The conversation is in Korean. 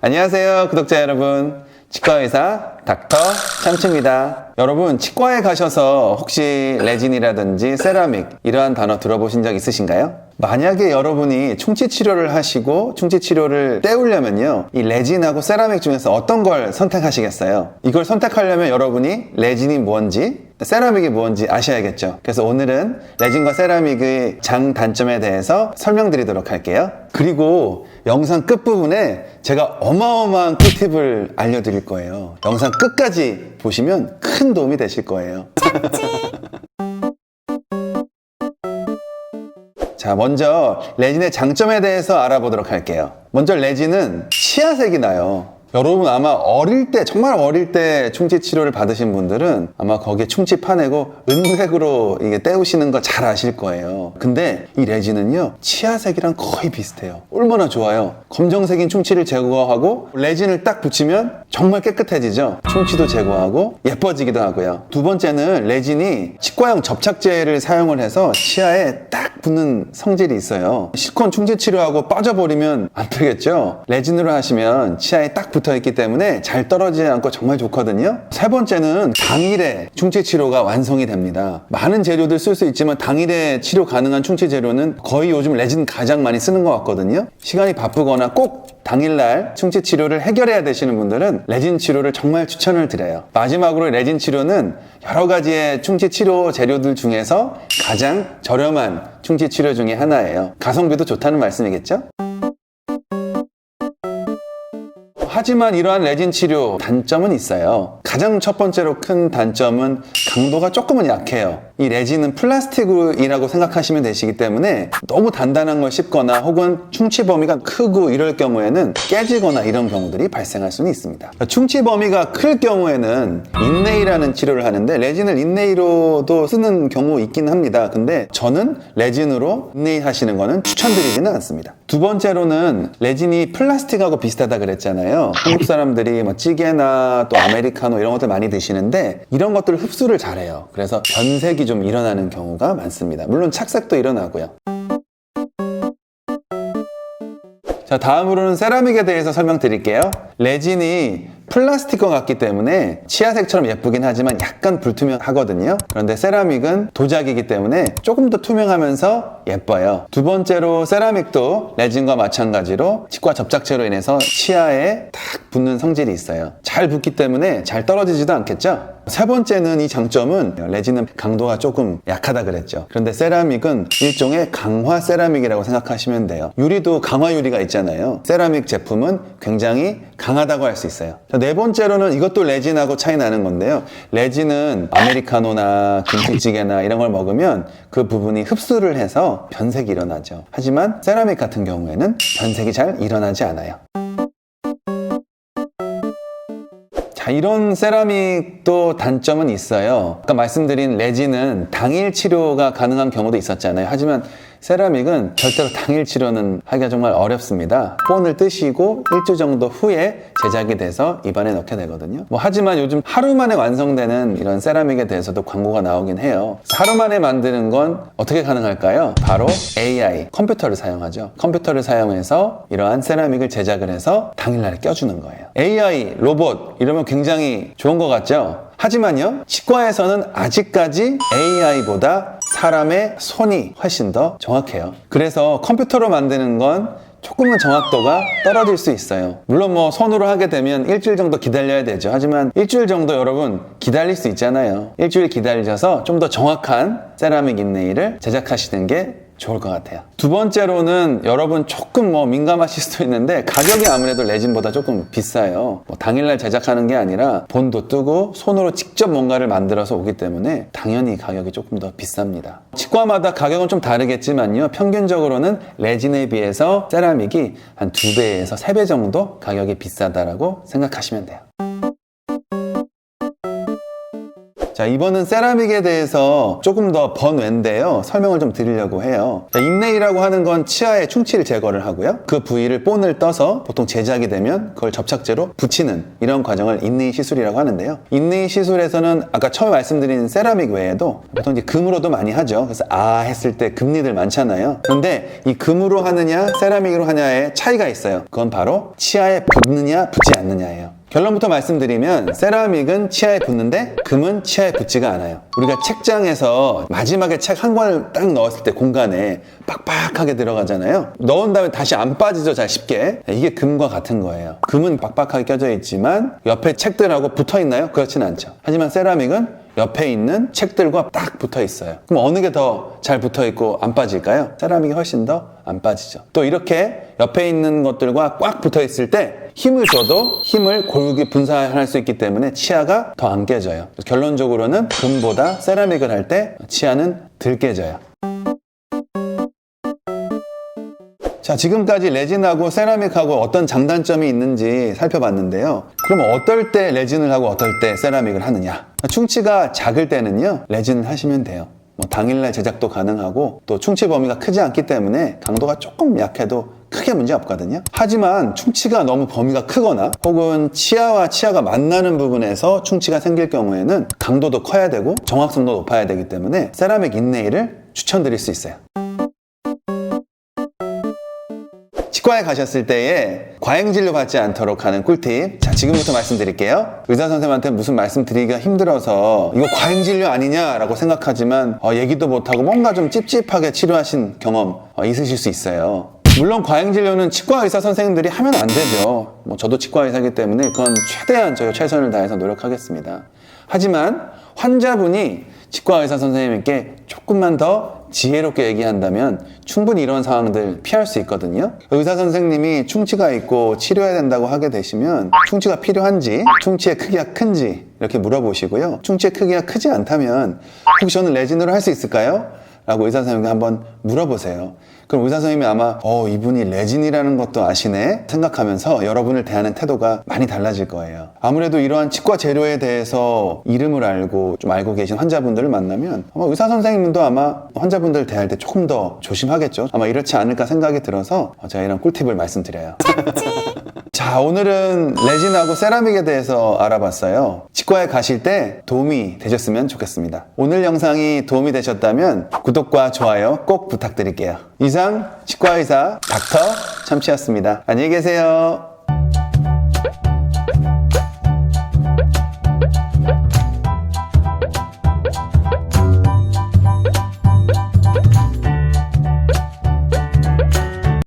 안녕하세요, 구독자 여러분. 치과의사 닥터 참치입니다. 여러분, 치과에 가셔서 혹시 레진이라든지 세라믹 이러한 단어 들어보신 적 있으신가요? 만약에 여러분이 충치 치료를 하시고 충치 치료를 때우려면요, 이 레진하고 세라믹 중에서 어떤 걸 선택하시겠어요? 이걸 선택하려면 여러분이 레진이 뭔지 세라믹이 뭔지 아셔야겠죠. 그래서 오늘은 레진과 세라믹의 장단점에 대해서 설명드리도록 할게요. 그리고 영상 끝부분에 제가 어마어마한 꿀팁을 알려드릴 거예요. 영상 끝까지 보시면 큰 도움이 되실 거예요. 자, 먼저 레진의 장점에 대해서 알아보도록 할게요. 먼저 레진은 치아색이 나요. 여러분 아마 어릴 때, 정말 어릴 때 충치 치료를 받으신 분들은 아마 거기에 충치 파내고 은색으로 이게 때우시는 거 잘 아실 거예요. 근데 이 레진은요, 치아색이랑 거의 비슷해요. 얼마나 좋아요. 검정색인 충치를 제거하고 레진을 딱 붙이면 정말 깨끗해지죠. 충치도 제거하고 예뻐지기도 하고요. 두 번째는 레진이 치과용 접착제를 사용을 해서 치아에 딱 붙는 성질이 있어요. 실컷 충치 치료하고 빠져버리면 안 되겠죠. 레진으로 하시면 치아에 딱 붙어있기 때문에 잘 떨어지지 않고 정말 좋거든요. 세 번째는 당일에 충치 치료가 완성이 됩니다. 많은 재료들 쓸 수 있지만 당일에 치료 가능한 충치 재료는 거의 요즘 레진 가장 많이 쓰는 것 같거든요. 시간이 바쁘거나 꼭 당일날 충치 치료를 해결해야 되시는 분들은 레진 치료를 정말 추천을 드려요. 마지막으로 레진 치료는 여러 가지의 충치 치료 재료들 중에서 가장 저렴한 충치 치료 중에 하나예요. 가성비도 좋다는 말씀이겠죠? 하지만 이러한 레진 치료 단점은 있어요. 가장 첫 번째로 큰 단점은 강도가 조금은 약해요. 이 레진은 플라스틱이라고 생각하시면 되시기 때문에 너무 단단한 걸 씹거나 혹은 충치 범위가 크고 이럴 경우에는 깨지거나 이런 경우들이 발생할 수는 있습니다. 충치 범위가 클 경우에는 인레이라는 치료를 하는데 레진을 인레이로도 쓰는 경우 있긴 합니다. 근데 저는 레진으로 인레이 하시는 거는 추천드리지는 않습니다. 두 번째로는 레진이 플라스틱하고 비슷하다 그랬잖아요. 한국 사람들이 뭐 찌개나 또 아메리카노 이런 것들 많이 드시는데 이런 것들을 흡수를 잘해요. 그래서 변색이 좀 일어나는 경우가 많습니다. 물론 착색도 일어나고요. 자, 다음으로는 세라믹에 대해서 설명드릴게요. 레진이 플라스틱과 같기 때문에 치아색처럼 예쁘긴 하지만 약간 불투명하거든요. 그런데 세라믹은 도자기이기 때문에 조금 더 투명하면서 예뻐요. 두 번째로 세라믹도 레진과 마찬가지로 치과 접착제로 인해서 치아에 딱 붙는 성질이 있어요. 잘 붙기 때문에 잘 떨어지지도 않겠죠? 세 번째는 이 장점은 레진은 강도가 조금 약하다 그랬죠. 그런데 세라믹은 일종의 강화 세라믹이라고 생각하시면 돼요. 유리도 강화 유리가 있잖아요. 세라믹 제품은 굉장히 강하다고 할 수 있어요. 네 번째로는 이것도 레진하고 차이 나는 건데요. 레진은 아메리카노나 김치찌개나 이런 걸 먹으면 그 부분이 흡수를 해서 변색이 일어나죠. 하지만 세라믹 같은 경우에는 변색이 잘 일어나지 않아요. 자, 이런 세라믹도 단점은 있어요. 아까 말씀드린 레진은 당일 치료가 가능한 경우도 있었잖아요. 하지만 세라믹은 절대로 당일 치료는 하기가 정말 어렵습니다. 본을 뜨시고 일주일 정도 후에 제작이 돼서 입안에 넣게 되거든요. 하지만 요즘 하루 만에 완성되는 이런 세라믹에 대해서도 광고가 나오긴 해요. 하루 만에 만드는 건 어떻게 가능할까요? 바로 AI, 컴퓨터를 사용하죠. 컴퓨터를 사용해서 이러한 세라믹을 제작을 해서 당일날에 껴주는 거예요. AI, 로봇 이러면 굉장히 좋은 것 같죠? 하지만요, 치과에서는 아직까지 AI보다 사람의 손이 훨씬 더 정확해요. 그래서 컴퓨터로 만드는 건 조금은 정확도가 떨어질 수 있어요. 물론 손으로 하게 되면 일주일 정도 기다려야 되죠. 하지만 일주일 정도 여러분 기다릴 수 있잖아요. 일주일 기다리셔서 좀 더 정확한 세라믹 인레이를 제작하시는 게 좋을 것 같아요. 두 번째로는 여러분 조금 민감하실 수도 있는데 가격이 아무래도 레진보다 조금 비싸요. 당일날 제작하는 게 아니라 본도 뜨고 손으로 직접 뭔가를 만들어서 오기 때문에 당연히 가격이 조금 더 비쌉니다. 치과마다 가격은 좀 다르겠지만요, 평균적으로는 레진에 비해서 세라믹이 한 2배에서 3배 정도 가격이 비싸다라고 생각하시면 돼요. 자, 이번은 세라믹에 대해서 조금 더 번외인데요. 설명을 좀 드리려고 해요. 자, 인네이라고 하는 건 치아의 충치를 제거를 하고요. 그 부위를 본을 떠서 보통 제작이 되면 그걸 접착제로 붙이는 이런 과정을 인네이 시술이라고 하는데요. 인네이 시술에서는 아까 처음에 말씀드린 세라믹 외에도 보통 이제 금으로도 많이 하죠. 그래서 했을 때 금리들 많잖아요. 그런데 이 금으로 하느냐 세라믹으로 하냐의 차이가 있어요. 그건 바로 치아에 붙느냐 붙지 않느냐예요. 결론부터 말씀드리면 세라믹은 치아에 붙는데 금은 치아에 붙지가 않아요. 우리가 책장에서 마지막에 책 한 권을 딱 넣었을 때 공간에 빡빡하게 들어가잖아요. 넣은 다음에 다시 안 빠지죠, 잘 쉽게. 이게 금과 같은 거예요. 금은 빡빡하게 껴져 있지만 옆에 책들하고 붙어 있나요? 그렇진 않죠. 하지만 세라믹은 옆에 있는 책들과 딱 붙어 있어요. 그럼 어느 게 더 잘 붙어 있고 안 빠질까요? 세라믹이 훨씬 더 안 빠지죠. 또 이렇게 옆에 있는 것들과 꽉 붙어 있을 때 힘을 줘도 힘을 골고루 분산할 수 있기 때문에 치아가 더 안 깨져요. 결론적으로는 금보다 세라믹을 할 때 치아는 덜 깨져요. 자, 지금까지 레진하고 세라믹하고 어떤 장단점이 있는지 살펴봤는데요. 그럼 어떨 때 레진을 하고 어떨 때 세라믹을 하느냐? 충치가 작을 때는요, 레진을 하시면 돼요. 당일날 제작도 가능하고 또 충치 범위가 크지 않기 때문에 강도가 조금 약해도 크게 문제 없거든요. 하지만 충치가 너무 범위가 크거나 혹은 치아와 치아가 만나는 부분에서 충치가 생길 경우에는 강도도 커야 되고 정확성도 높아야 되기 때문에 세라믹 인네이를 추천드릴 수 있어요. 치과에 가셨을 때에 과잉진료 받지 않도록 하는 꿀팁. 자, 지금부터 말씀드릴게요. 의사 선생님한테 무슨 말씀 드리기가 힘들어서 이거 과잉진료 아니냐라고 생각하지만 얘기도 못하고 뭔가 좀 찝찝하게 치료하신 경험 있으실 수 있어요. 물론 과잉진료는 치과 의사 선생님들이 하면 안 되죠. 저도 치과 의사이기 때문에 그건 최대한 저희 최선을 다해서 노력하겠습니다. 하지만 환자분이 치과 의사 선생님께 조금만 더 지혜롭게 얘기한다면 충분히 이런 상황들 피할 수 있거든요. 의사 선생님이 충치가 있고 치료해야 된다고 하게 되시면 충치가 필요한지, 충치의 크기가 큰지 이렇게 물어보시고요. 충치의 크기가 크지 않다면 혹시 저는 레진으로 할 수 있을까요? 라고 의사 선생님께 한번 물어보세요. 그럼 의사 선생님이 아마 이분이 레진이라는 것도 아시네 생각하면서 여러분을 대하는 태도가 많이 달라질 거예요. 아무래도 이러한 치과 재료에 대해서 이름을 알고 좀 알고 계신 환자분들을 만나면 아마 의사 선생님도 아마 환자분들 대할 때 조금 더 조심하겠죠. 아마 이렇지 않을까 생각이 들어서 제가 이런 꿀팁을 말씀드려요. 자, 오늘은 레진하고 세라믹에 대해서 알아봤어요. 치과에 가실 때 도움이 되셨으면 좋겠습니다. 오늘 영상이 도움이 되셨다면 구독과 좋아요 꼭 부탁드릴게요. 이상 치과의사 닥터 참치였습니다. 안녕히 계세요.